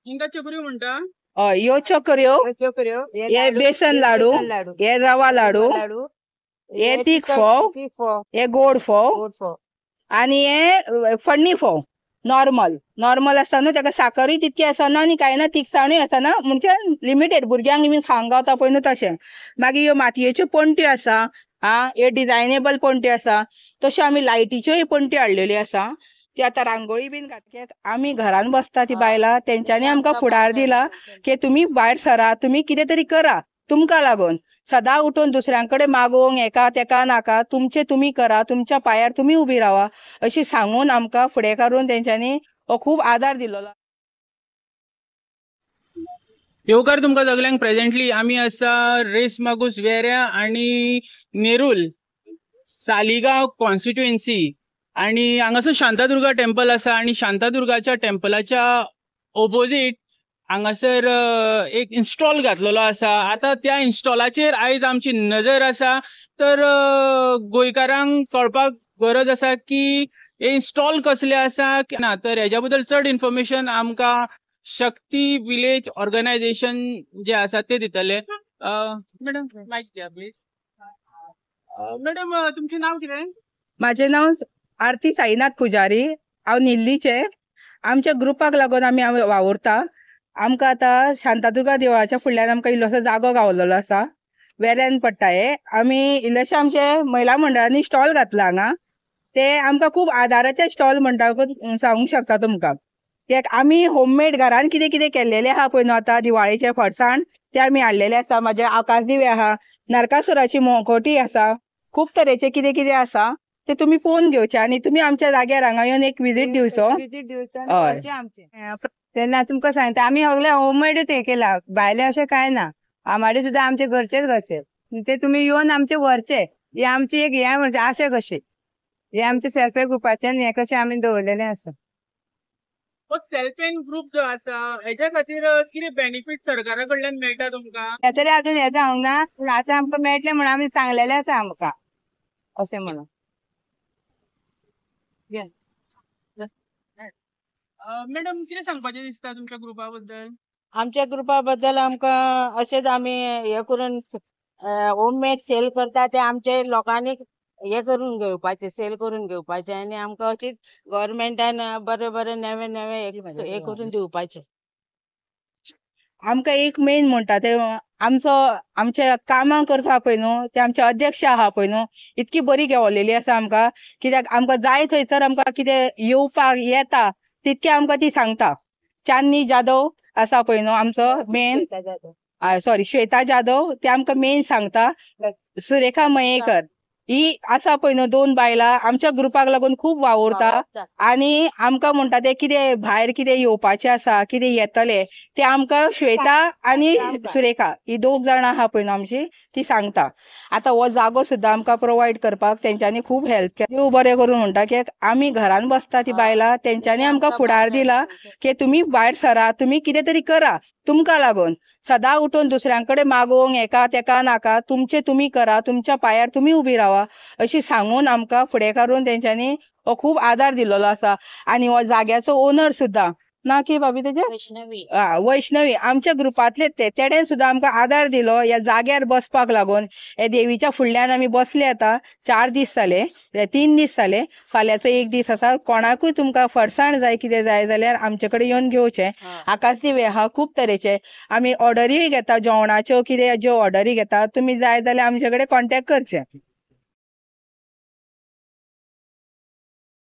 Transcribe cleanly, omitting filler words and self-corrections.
हिंगा चकऱ्यो म्हणटा. हय ह्यो चकऱ्यो, चकऱ्यो हे बेसन लाडू, हे रवा लाडू, हे तीख फोव, हे गोड फोव आणि हे फण्णी फोव. नॉर्मल असताना त्याका साखरय तितकी असना आणि काय ना तिखसाणूय असना, म्हणजे लिमिटेड भुरग्यांक बी खावंक गावता पळय न्हू तशें. मागीर ह्यो मातयेच्यो पणट्यो आसा, हे डिझायनेबल पणट्यो आसा. तश्यो आमी लायटीच्योय पणट्यो हाडलेल्यो आसा. ती आतां रांगोळी बीन घातल्यात. आमी घरान बसता ती बायलां, तेंच्यांनी आमकां फुडार दिला की तुमी भायर सरा, तुमी कितें तरी करा तुमकां लागून. सदां उठून दुसऱ्यांकडे मागोवंक हेका तेका नाका, तुमचे तुमी करा, तुमच्या पांयार तुमी उबी रावा अशी सांगून आमकां फुडें काडून तेंच्यांनी हो खूब आदार दिलोलो. येवकार तुमकां सगल्यांक प्रेझेंटली आमी आसा रेस मागूस वेऱ्या आणि नेरूल सालिगांव कॉन्स्टिट्युएन्सी आणि हांगासर शांतादुर्गा टेम्पल आसा आणि शांतादुर्गाच्या टेम्पलाच्या ऑपोजीट हांगासर एक इन्स्टॉल घातलेलो आसा. आता त्या इन्स्टॉलाचेर आयज आमची नजर आसा. तर गोंयकारांक कळपाक गरज आसा की हे इन्स्टॉल कसले आसा ना. तर हेज्या बद्दल चड इन्फॉर्मेशन आमकां शक्ती विलेज ऑर्गनायझेशन जे आसा ते दितले. मॅडम मायक द्या प्लीज. मॅडम तुमचें नांव कितें? माझे नाव आरती साईनाथ पुजारी, हांव निल्लीचे. आमच्या ग्रुपाक लागून आमी वावुरता. आमकां आतां शांतादुर्गा देवळाच्या फुडल्यान आमकां इल्लोसो जागो गावलेलो आसा, वेऱ्यान पडटा हे. आमी इल्लेशे आमचे महिला मंडळांनी स्टॉल घातला हांगा. ते आमकां खूब आदाराचे स्टॉल म्हणटाकूच सांगूंक शकता तुमकां. कित्याक आमी होममेड घरान कितें कितें केल्लेलें आहा पळय न्हू आतां दिवाळेचे फरसाण ते आमी हाडलेले आसा. म्हाजे आकाश दिवे आहा, नरकासुराची मुखवटी आसा, खूब तरेचे कितें कितें आसा ते तुमी पळोवन घेवचे आणि तुमी आमच्या जाग्यार हांगा येवन एक विजीट दिवचो. तेन्ना तुमकां सांगता आमी सगळे होममेडूच हे केला, भायले अशें काय ना. आमाडे सुद्दां आमचे घरचेच कशे ते तुमी येवन आमचे व्हरचे. हे आमची एक हे म्हणजे आशे कशे हे आमचे सेल्फ हेल्प ग्रुपाच्यान हे कशें आमी दवरलेले आसा. सेल्फ हेल्प ग्रुप जो आसा हेच्या खातीर कितें बेनिफिट सरकारा कडल्यान मेळटा तुमकां? हे तरी अजून हे जावंक ना, पूण आतां आमकां मेळटले म्हणून आमी सांगलेले आसा आमकां अशें म्हणून. मॅडम कितें सांगपाचें दिसता तुमच्या ग्रुपा बद्दल? आमच्या ग्रुपा बद्दल आमकां अशेंच आमी हे करून होममेड सेल करता ते आमचे लोकांनी हे करून घेवपाचे, सेल करून घेवपाचे आणि आमकां अशीच गव्हर्मेंटान बरे बरे नवे नवे हे करून दिवपाचे. आमकां एक मेन म्हणटा ते आमचे कामां करता पळय न्हू ते आमचे अध्यक्ष आहा पळय न्हू इतकी बरी घेवलेली आसा आमकां. कित्याक आमकां जाय थंयसर आमकां कितें येवपाक येता तितके आमकां ती सांगता. चांदनी जाधव आसा पळय न्हू आमचो मेन, सॉरी श्वेता जाधव, ते आमकां मेन सांगता. सुरेखा मयेकर ही आसा पळय न्हू दोन बायलां आमच्या ग्रुपाक लागून खूब वावुरता. आणि आमकां म्हणटा ते कितें भायर कितें येवपाचें आसा कितें येतले ते आमकां श्वेता आनी सुरेखा ही दोग जाणां आहा पळय न्हू आमची ती सांगता. आतां हो जागो सुद्दां आमकां प्रोवायड करपाक तेंच्यांनी खूब हेल्प केली. देव बरें करून म्हणटा कित्याक आमी घरान बसता ती बायलां तेंच्यांनी आमकां फुडार दिला की तुमी भायर सरा, तुमी कितें तरी करा तुमकां लागून. सदां उठून दुसऱ्यांकडे मागोवंक हेका तेका नाका, तुमचे तुमी करा, तुमच्या पांयार तुमी उबी रावा अशी सांगून आमकां फुडें काडून तेंच्यांनी हो खूब आदार दिलेलो आसा. आनी हो जाग्याचो ओनर सुद्दां ना की भाभी तेजे वैष्णवी आमच्या ग्रुपांतले तेणेन सुद्दां आमकां आदार दिलो ह्या जाग्यार बसपाक लागून. हे देवीच्या फुडल्यान आमी बसले आतां 4 दीस जाले, 3 दीस जाले. फाल्यांचो 1 दीस आसा. कोणाकूय तुमकां फरसाण जाय कितें जाय जाल्यार आमचे कडेन येवन घेवचें. आकाश दिवे आहा खूब तरेचे. आमी ऑर्डरीय घेता जेवणाच्यो, कितें ज्यो ऑर्डरी घेता तुमी जाय जाल्यार आमचे कडेन कॉन्टेक्ट करचें.